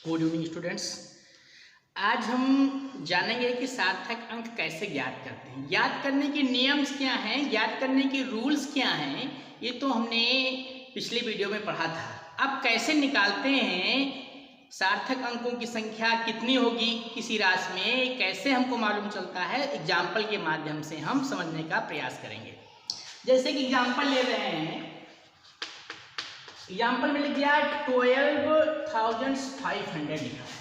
Good evening students. आज हम जानेंगे कि सार्थक अंक कैसे ज्ञात करते हैं। ज्ञात करने के नियम्स क्या हैं, ज्ञात करने के रूल्स क्या हैं, ये तो हमने पिछले वीडियो में पढ़ा था। अब कैसे निकालते हैं सार्थक अंकों की संख्या कितनी होगी किसी राशि में, कैसे हमको मालूम चलता है, एग्जाम्पल के माध्यम से हम समझने का प्रयास करेंगे। जैसे कि एग्जाम्पल ले रहे हैं, एग्जाम्पल में लिख दिया 12,500 लिखा है।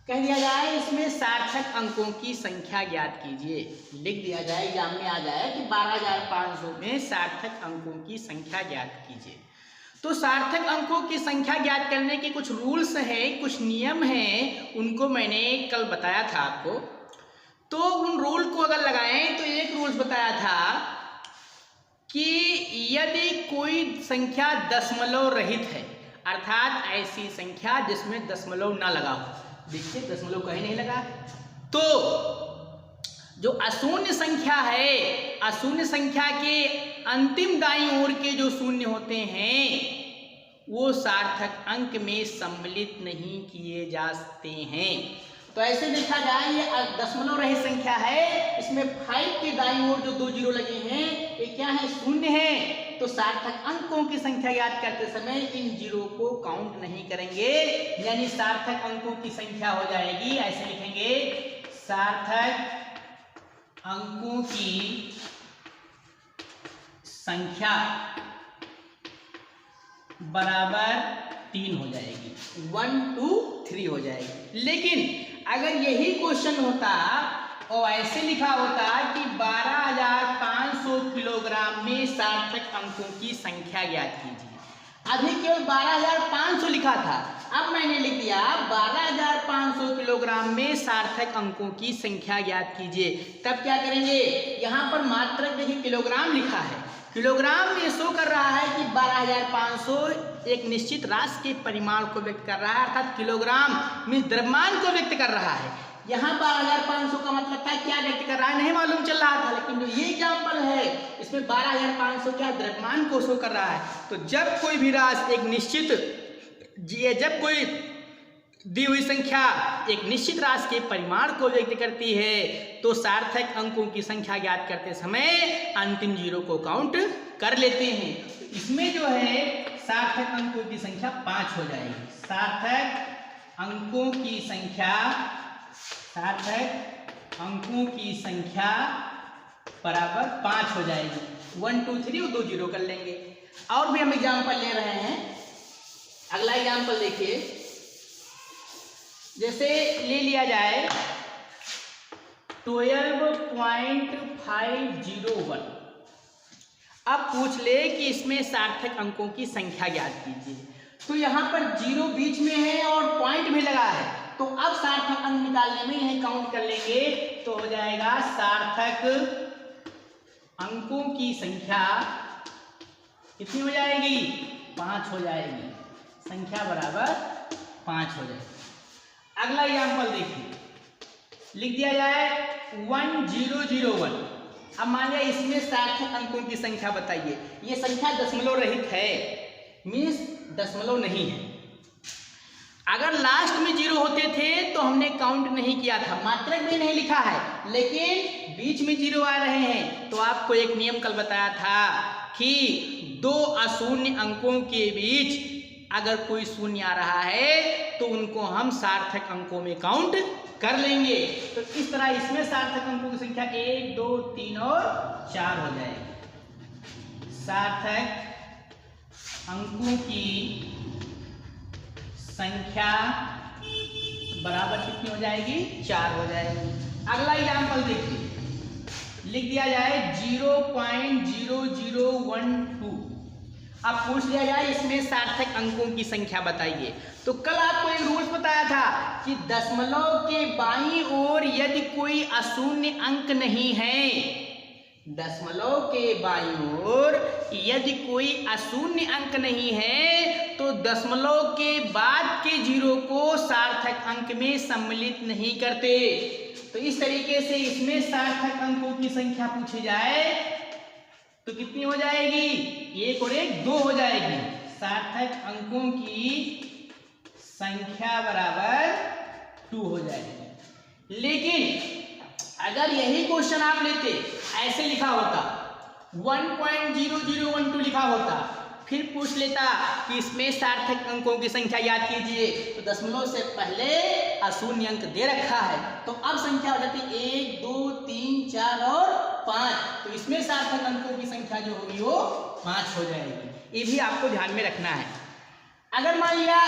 कह दिया जाए इसमें सार्थक अंकों की संख्या ज्ञात कीजिए। लिख दिया जाए, एग्जाम में आ जाए कि 12,500 में सार्थक अंकों की संख्या ज्ञात कीजिए। तो सार्थक अंकों की संख्या ज्ञात करने के कुछ रूल्स हैं, कुछ नियम हैं, उनको मैंने कल बताया था आपको। तो उन रूल को अगर लगाएं तो एक रूल्स बताया था कि यदि कोई संख्या दशमलव रहित है, अर्थात ऐसी संख्या जिसमें दशमलव ना लगा हो, देखिए दशमलव कहीं नहीं लगा, तो जो अशून्य संख्या है, अशून्य संख्या के अंतिम दाईं ओर के जो शून्य होते हैं वो सार्थक अंक में सम्मिलित नहीं किए जा सकते हैं। तो ऐसे देखा जाए ये दशमलव रहित संख्या है, इसमें 5 के दाईं ओर जो 2 जीरो लगे हैं ये क्या है, शून्य है। तो सार्थक अंकों की संख्या ज्ञात करते समय इन जीरो को काउंट नहीं करेंगे, यानी सार्थक अंकों की संख्या हो जाएगी, ऐसे लिखेंगे, सार्थक अंकों की संख्या बराबर 3 हो जाएगी, 1 2 3 हो जाएगी। लेकिन अगर यही क्वेश्चन होता और ऐसे लिखा होता कि 12,500 किलोग्राम में सार्थक अंकों की संख्या ज्ञात कीजिए, अभी केवल 12,500 लिखा था, अब मैंने लिख दिया 12,500 किलोग्राम में सार्थक अंकों की संख्या ज्ञात कीजिए। तब क्या करेंगे, यहाँ पर मात्रक देखिए किलोग्राम लिखा है, किलोग्राम में शो कर रहा है कि 12,500 एक निश्चित राशि के परिमाण को व्यक्त कर रहा है, अर्थात किलोग्राम में द्रव्यमान को व्यक्त कर रहा है। यहाँ 12,500 का मतलब था क्या व्यक्त कर रहा है नहीं मालूम चल रहा था, लेकिन जो ये एग्जाम्पल है इसमें 12,500 क्या द्रव्यमान को शो कर रहा है। तो जब कोई भी राशि एक निश्चित जब कोई दी हुई संख्या एक निश्चित राशि के परिमाण को व्यक्त करती है तो सार्थक अंकों की संख्या ज्ञात करते समय अंतिम जीरो को काउंट कर लेते हैं। तो इसमें जो है सार्थक अंकों की संख्या 5 हो जाएगी, सार्थक अंकों की संख्या, सार्थक अंकों की संख्या बराबर 5 हो जाएगी, 1 2 3 और 2 जीरो कर लेंगे। और भी हम एग्जाम्पल ले रहे हैं, अगला एग्जाम्पल देखिए, जैसे ले लिया जाए 12.501। अब पूछ ले कि इसमें सार्थक अंकों की संख्या ज्ञात कीजिए। तो यहाँ पर जीरो बीच में है और पॉइंट भी लगा है, तो अब सार्थक अंक निकालने में यही काउंट कर लेंगे, तो हो जाएगा सार्थक अंकों की संख्या कितनी हो जाएगी, 5 हो जाएगी, संख्या बराबर 5 हो जाएगी। अगला एग्जाम्पल देखिए, लिख दिया जाए 1001। अब मान लिया इसमें सार्थक अंकों की संख्या बताइए, ये संख्या दशमलव रहित है, मीन्स दशमलव नहीं है। अगर लास्ट में जीरो होते थे तो हमने काउंट नहीं किया था, मात्रक भी नहीं लिखा है, लेकिन बीच में जीरो आ रहे हैं तो आपको एक नियम कल बताया था कि दो अशून्य अंकों के बीच अगर कोई शून्य आ रहा है तो उनको हम सार्थक अंकों में काउंट कर लेंगे। तो इस तरह इसमें सार्थक अंकों की संख्या 1 2 3 और 4 हो जाएगी। सार्थक अंकों की संख्या बराबर कितनी हो जाएगी, 4 हो जाएगी। अगला एग्जाम्पल देखिए, लिख दिया जाए 0.0012। अब पूछ लिया जाए इसमें सार्थक अंकों की संख्या बताइए। तो कल आपको एक रूल्स बताया था कि दशमलव के बाईं ओर यदि कोई अशून्य अंक नहीं है, दशमलव के बाईं ओर यदि कोई अशून्य अंक नहीं है तो दशमलव के बाद के जीरो को सार्थक अंक में सम्मिलित नहीं करते। तो इस तरीके से इसमें सार्थक अंकों की संख्या पूछी जाए तो कितनी हो जाएगी, 1 और 1 2 हो जाएगी। सार्थक अंकों की संख्या बराबर 2 हो जाएगी। लेकिन अगर यही क्वेश्चन आप लेते, ऐसे लिखा होता 1.0012 लिखा होता, फिर पूछ लेता कि इसमें सार्थक अंकों की संख्या याद कीजिए, तो दशमलव से पहले अशून्य अंक दे रखा है, तो अब संख्या हो जाती 1 2 3 4 और 5, तो इसमें सार्थक अंकों की संख्या जो होगी वो 5 हो जाएगी। ये भी आपको ध्यान में रखना है। अगर मान लिया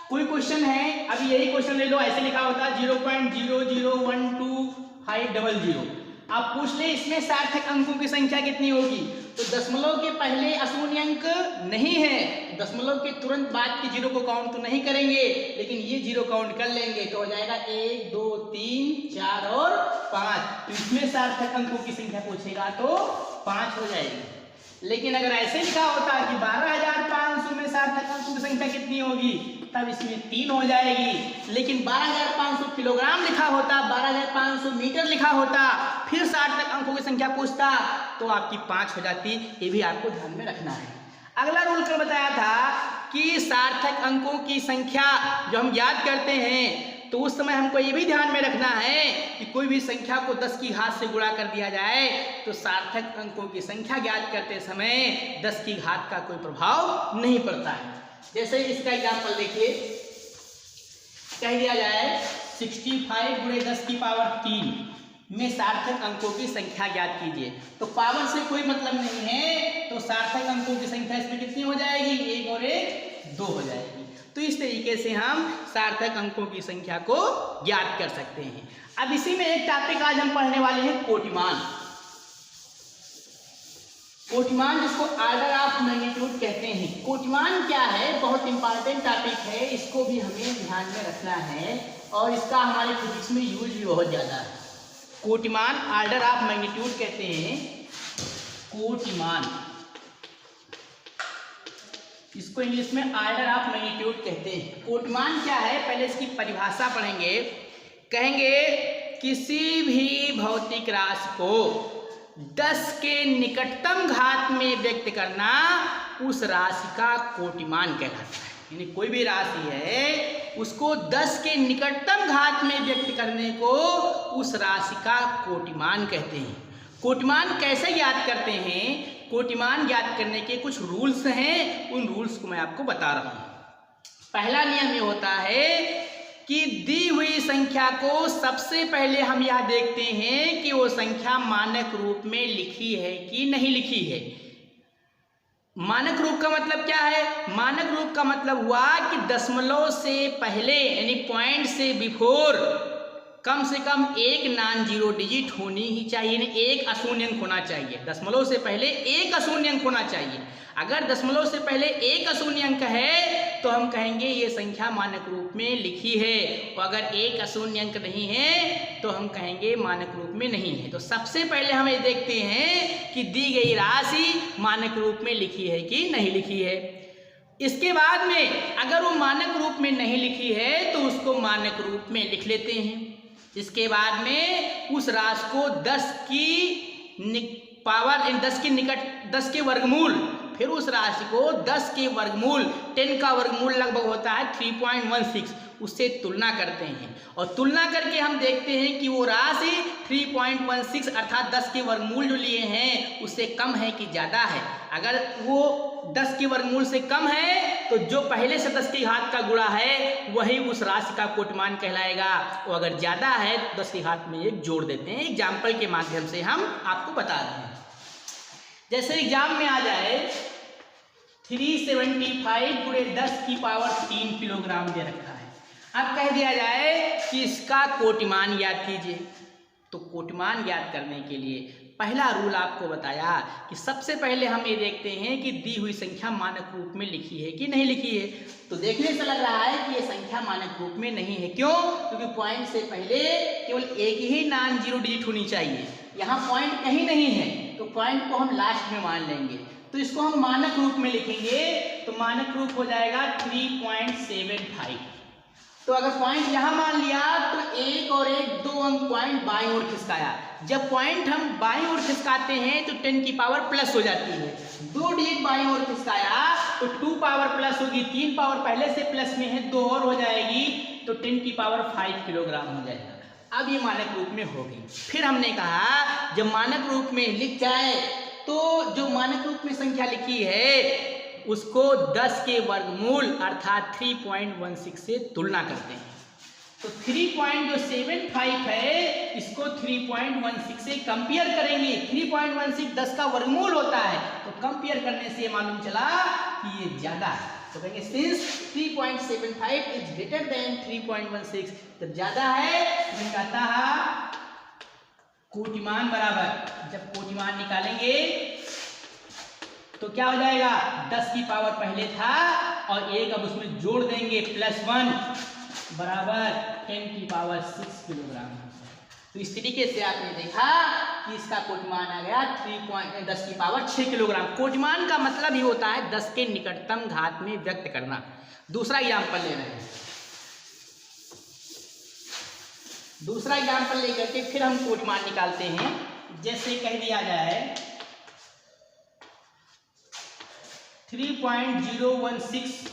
कोई क्वेश्चन है, अभी यही क्वेश्चन ले लो, ऐसे लिखा होता 0.001250, आप पूछ ले इसमें सार्थक अंकों की संख्या कितनी होगी, तो दशमलव के पहले अशून्य अंक नहीं है, दशमलव के तुरंत बाद के जीरो को काउंट तो नहीं करेंगे, लेकिन ये जीरो काउंट कर लेंगे, तो हो जाएगा 1 2 3 4 और 5, तो इसमें सार्थक अंकों की संख्या पूछेगा तो 5 हो जाएगी। लेकिन अगर ऐसे लिखा होता कि 12,500 में सार्थक अंकों की संख्या कितनी होगी, तब इसमें 3 हो जाएगी। लेकिन 12,500 किलोग्राम लिखा होता, 12,500 मीटर लिखा होता, फिर सार्थक अंकों की संख्या पूछता, तो आपकी 5 हो जाती। ये भी आपको ध्यान में रखना है। अगला रूल कल बताया था कि सार्थक अंकों की संख्या जो हम याद करते हैं, तो उस समय हमको ये भी ध्यान में रखना है कि कोई भी संख्या को 10 की घात से गुणा कर दिया जाए, तो सार्थक अंकों की संख्या ज्ञात करते समय 10 की घात का कोई प्रभाव नहीं पड़ता है। जैसे इसका एग्जाम्पल देखिए, कह दिया जाए 65 गुणे 10 की पावर 3 में सार्थक अंकों की संख्या ज्ञात कीजिए, तो पावर से कोई मतलब नहीं है, तो सार्थक अंकों की संख्या इसमें कितनी हो जाएगी, 1 और 1 2 हो जाएगी। तो इस तरीके से हम सार्थक अंकों की संख्या को ज्ञात कर सकते हैं। अब इसी में एक टॉपिक आज हम पढ़ने वाले हैं, कोटिमान। कोटिमान जिसको ऑर्डर ऑफ मैग्नीट्यूड कहते हैं। कोटिमान क्या है, बहुत इंपॉर्टेंट टॉपिक है, इसको भी हमें ध्यान में रखना है और इसका हमारे फिजिक्स में यूज भी बहुत ज़्यादा है। कोटिमान ऑर्डर ऑफ मैग्नीट्यूड कहते हैं। कोटिमान इसको इंग्लिश में ऑर्डर ऑफ मैग्नीट्यूड कहते हैं। कोटिमान क्या है, पहले इसकी परिभाषा पढ़ेंगे। कहेंगे किसी भी भौतिक राशि को 10 के निकटतम घात में व्यक्त करना उस राशि का कोटिमान कहलाता है। यानी कोई भी राशि है उसको 10 के निकटतम घात में व्यक्त करने को उस राशि का कोटिमान कहते हैं। कोटिमान कैसे ज्ञात करते हैं, कोटिमान ज्ञात करने के कुछ रूल्स हैं, उन रूल्स को मैं आपको बता रहा हूं। पहला नियम ये होता है कि दी हुई संख्या को सबसे पहले हम यह देखते हैं कि वो संख्या मानक रूप में लिखी है कि नहीं लिखी है। मानक रूप का मतलब क्या है, मानक रूप का मतलब हुआ कि दशमलव से पहले यानी पॉइंट से बिफोर कम से कम एक नॉन जीरो डिजिट होनी ही चाहिए, एक अशून्य अंक होना चाहिए। दशमलव से पहले एक अशून्य अंक होना चाहिए। अगर दशमलव से पहले एक अशून्य अंक है तो हम कहेंगे ये संख्या मानक रूप में लिखी है, और अगर एक अशून्य अंक नहीं है तो हम कहेंगे मानक रूप में नहीं है। तो सबसे पहले हम ये देखते हैं कि दी गई राशि मानक रूप में लिखी है कि नहीं लिखी है। इसके बाद में अगर वो मानक रूप में नहीं लिखी है तो उसको मानक रूप में लिख लेते हैं। इसके बाद में उस राशि को 10 की पावर 10 के वर्गमूल, फिर उस राशि को 10 के वर्गमूल 10 का वर्गमूल लगभग होता है 3.16, उससे तुलना करते हैं और तुलना करके हम देखते हैं कि वो राशि 3.16 अर्थात 10 के वर्गमूल जो लिए हैं उससे कम है कि ज़्यादा है। अगर वो 10 के वर्गमूल से कम है तो जो पहले से 10 की घात का गुणा है वही उस राशि का कोटिमान कहलाएगा, और अगर ज़्यादा है तो 10 की घात में एक जोड़ देते हैं। एग्जाम्पल के माध्यम से हम आपको बता रहे हैं। जैसे एग्जाम में आ जाए 375 गुणे 10 की पावर 3 किलोग्राम दे रखा है, अब कह दिया जाए कि इसका कोटिमान ज्ञात कीजिए। तो कोटिमान ज्ञात करने के लिए पहला रूल आपको बताया कि सबसे पहले हम ये देखते हैं कि दी हुई संख्या मानक रूप में लिखी है कि नहीं लिखी है। तो देखने से लग रहा है कि ये संख्या मानक रूप में नहीं है। क्यों? क्योंकि पॉइंट से पहले केवल एक ही नॉन जीरो डिजिट होनी चाहिए, यहाँ पॉइंट कहीं नहीं है, तो पॉइंट को हम लास्ट में मान लेंगे। तो इसको हम मानक रूप में लिखेंगे, तो मानक रूप हो जाएगा 3.75। तो अगर पॉइंट यहाँ मान लिया तो एक और एक 2 अंक पॉइंट बाईं ओर खिसकाया। जब पॉइंट हम बाईं ओर खिसकाते हैं तो 10 की पावर प्लस हो जाती है। 2 डिजिट बाईं ओर खिसकाया तो 2 पावर प्लस होगी, 3 पावर पहले से प्लस में है, 2 और हो जाएगी तो 10 की पावर 5 किलोग्राम हो जाएगा। अब ये मानक रूप में होगी। फिर हमने कहा जब मानक रूप में लिख जाए तो जो मानक रूप में संख्या लिखी है उसको 10 के वर्गमूल अर्थात 3.16 से तुलना करते हैं। तो 3.75 है, इसको 3.16 से कंपेयर करेंगे। 3.16 10 का वर्गमूल होता है, तो कंपेयर करने से मालूम चला कि ये ज्यादा है। तो कहेंगे सिंस 3.75 इज ग्रेटर देन 3.16, जब ज्यादा है तो कहता है कोटिमान बराबर। जब कोटिमान निकालेंगे तो क्या हो जाएगा, 10 की पावर पहले था और एक अब उसमें जोड़ देंगे +1 बराबर 10 की पावर 6 किलोग्राम। तो इस तरीके से आपने देखा कि इसका कोटिमान आ गया 10 की पावर 6 किलोग्राम। कोटिमान का मतलब ही होता है 10 के निकटतम घात में व्यक्त करना। दूसरा एग्जाम्पल ले रहे हैं, दूसरा एग्जाम्पल लेकर के फिर हम कोटिमान निकालते हैं। जैसे कह दिया जाए 3.016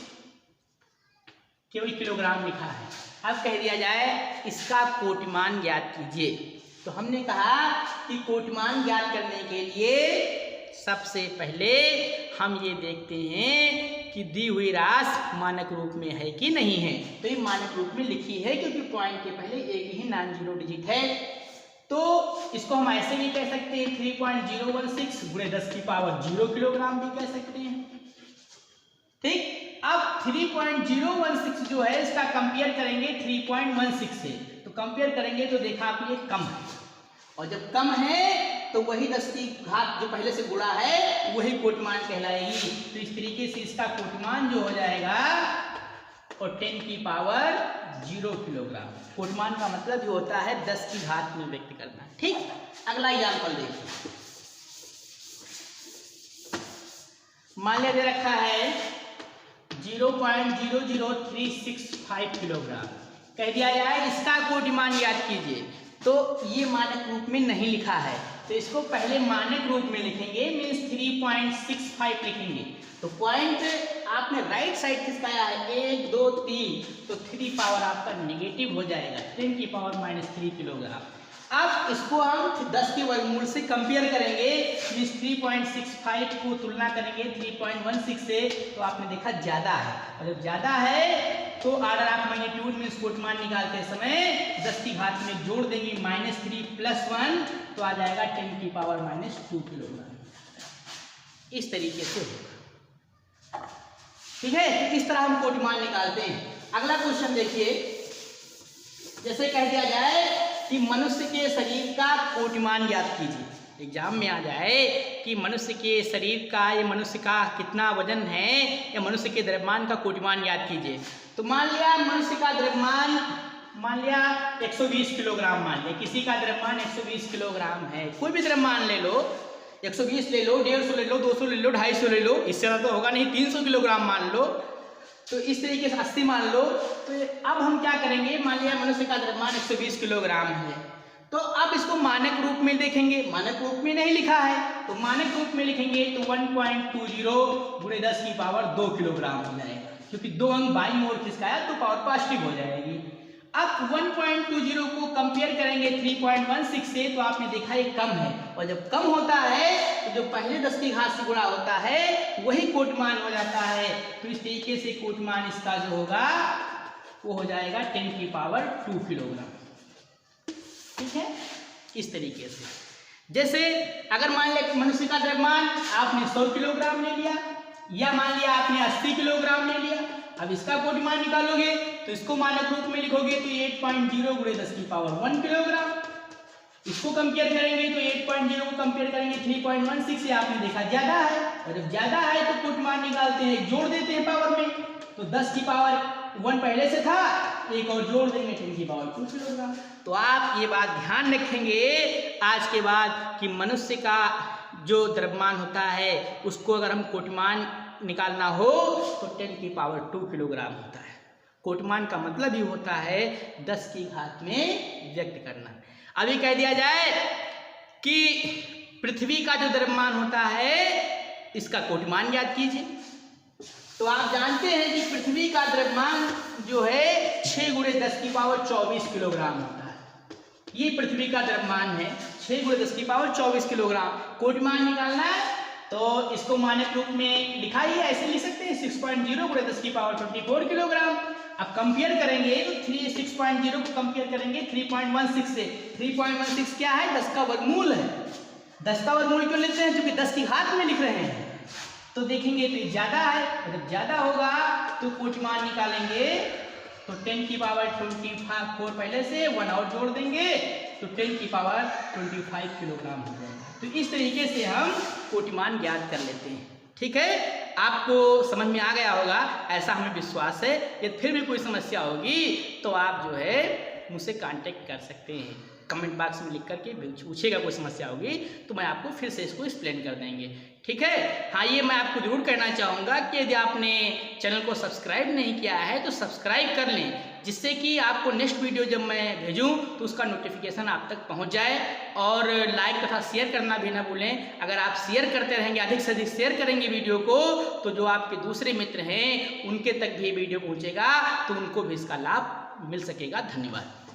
केवल किलोग्राम लिखा है। अब कह दिया जाए इसका कोटिमान ज्ञात कीजिए। तो हमने कहा कि कोटिमान ज्ञात करने के लिए सबसे पहले हम ये देखते हैं कि दी हुई राशि मानक रूप में है कि नहीं है। तो ये मानक रूप में लिखी है क्योंकि पॉइंट के पहले एक ही नॉन जीरो डिजिट है। तो इसको हम ऐसे भी कह सकते हैं 3.016 गुणे 10 की पावर 0 किलोग्राम भी कह सकते हैं। ठीक, अब 3.016 जो है इसका कंपेयर करेंगे 3.16 से। तो कंपेयर करेंगे तो देखा आपने कम है, और जब कम है तो वही 10 की घात जो पहले से गुणा है वही कोटिमान कहलाएगी। तो इस तरीके से इसका कोटिमान जो हो जाएगा और 10 की पावर 0 किलोग्राम। कोटिमान का मतलब ही होता है 10 की घात में व्यक्त करना। ठीक, अगला एग्जाम्पल देखिए। मान लिया दे रखा है 0.00365 किलोग्राम। कह दिया जाए इसका कोटिमान याद कीजिए। तो ये मानक रूप में नहीं लिखा है, तो इसको पहले मानक रूप में लिखेंगे, मीन्स 3.65 लिखेंगे। तो पॉइंट आपने राइट साइड खिसकाया है 1 2 3, तो 3 पावर आपका नेगेटिव हो जाएगा 10 की पावर -3 किलोग्राम। अब इसको हम 10 के वर्गमूल से कंपेयर करेंगे, मीन्स 3.65 को तुलना करेंगे 3.16 से, तो आपने देखा ज्यादा है। और जब ज्यादा है तो ऑर्डर ऑफ मैग्नीट्यूड मीन्स कोटिमान निकालते समय 10 की घात में जोड़ देंगे -3 + 1, तो आ जाएगा 10 की पावर -2 किलोग्राम। इस तरीके से होगा। ठीक है, तो इस तरह हम कोटिमान निकालते हैं। अगला क्वेश्चन देखिए, जैसे कह दिया जाए कि मनुष्य के शरीर का कोटिमान ज्ञात कीजिए। एग्जाम में आ जाए कि मनुष्य के शरीर का, ये मनुष्य का कितना वजन है या मनुष्य के द्रव्यमान का कोटिमान ज्ञात कीजिए। तो मान लिया मनुष्य का द्रव्यमान मान लिया 120 किलोग्राम, मान लिया किसी का द्रव्यमान 120 किलोग्राम है। कोई भी द्रव्यमान ले लो, 120 ले लो, 150 ले लो, 200 ले लो, 250 ले लो, इससे ज़्यादा तो होगा नहीं, 300 किलोग्राम मान लो, तो इस तरीके से 80 मान लो। तो अब हम क्या करेंगे, मान लिया मनुष्य का द्रव्यमान 120 किलोग्राम है, तो अब इसको मानक रूप में देखेंगे। मानक रूप में नहीं लिखा है, तो मानक रूप में लिखेंगे तो 1.20 गुणे 10 की पावर 2 किलोग्राम हो जाएगा, क्योंकि 2 अंक बाईं ओर खिसकाया तो पावर पॉजिटिव हो जाएगी। अब 1.20 को कंपेयर करेंगे 3.16 से, तो आपने देखा ये कम है, और जब कम होता है तो जो पहले 10 की घात से गुणा होता है वही कोटिमान हो जाता है। तो इस तरीके से कोटिमान इसका जो होगा वो हो जाएगा 10 की पावर 2 किलोग्राम। ठीक है, इस तरीके से। जैसे अगर मान लिया मनुष्य का द्रव्यमान आपने 100 किलोग्राम ले लिया, या मान लिया आपने 80 किलोग्राम ले लिया, अब इसका कोटिमान निकालोगे तो इसको मानक रूप में लिखोगे तो 8.0 गुणे 10 की पावर 1 किलोग्राम। इसको कंपेयर करेंगे तो 8.0 को कंपेयर करेंगे 3.16 से, आपने देखा ज्यादा है, और जब ज्यादा है तो कोटिमान निकालते हैं, जोड़ देते हैं पावर में, तो 10 की पावर 1 पहले से था, एक और जोड़ देंगे 10 की पावर 2 किलोग्राम। तो आप ये बात ध्यान रखेंगे आज के बाद कि मनुष्य का जो द्रव्यमान होता है उसको अगर हम कोटिमान निकालना हो तो 10 की पावर 2 किलोग्राम होता है। कोटिमान का मतलब ही होता है 10 की घात में व्यक्त करना। अभी कह दिया जाए कि पृथ्वी का जो द्रव्यमान होता है इसका कोटिमान ज्ञात कीजिए। तो आप जानते हैं कि पृथ्वी का द्रव्यमान जो है 6 × 10⁻24 किलोग्राम होता है। ये पृथ्वी का द्रव्यमान है 6 × 10⁻24 किलोग्राम। कोटिमान निकालना है तो इसको मानक रूप में लिखा ही ऐसे लिख सकते हैं 6.0 × 10⁻24 किलोग्राम। अब कंपेयर करेंगे तो 6.0 को कंपेयर करेंगे 3.16 से। 3.16 क्या है? 10 का वर्गमूल है। 10 का वर्गमूल क्यों लेते हैं? क्योंकि 10 की घात में लिख रहे हैं। तो देखेंगे तो ज्यादा है, जब ज्यादा होगा तो कोटिमान निकालेंगे तो 10⁻24 पहले से 1 और जोड़ देंगे तो 10⁻25 किलोग्राम हो जाएगा। तो इस तरीके से हम कोटिमान ज्ञात कर लेते हैं। ठीक है, आपको समझ में आ गया होगा ऐसा हमें विश्वास है। यदि फिर भी कोई समस्या होगी तो आप जो है मुझसे कांटेक्ट कर सकते हैं, कमेंट बॉक्स में लिख करके पूछिएगा। कोई समस्या होगी तो मैं आपको फिर से इसको एक्सप्लेन कर देंगे। ठीक है, हाँ ये मैं आपको जरूर कहना चाहूँगा कि यदि आपने चैनल को सब्सक्राइब नहीं किया है तो सब्सक्राइब कर लें, जिससे कि आपको नेक्स्ट वीडियो जब मैं भेजूँ तो उसका नोटिफिकेशन आप तक पहुँच जाए। और लाइक तथा शेयर करना भी ना भूलें। अगर आप शेयर करते रहेंगे, अधिक से अधिक शेयर करेंगे वीडियो को, तो जो आपके दूसरे मित्र हैं उनके तक भी वीडियो पहुँचेगा तो उनको भी इसका लाभ मिल सकेगा। धन्यवाद।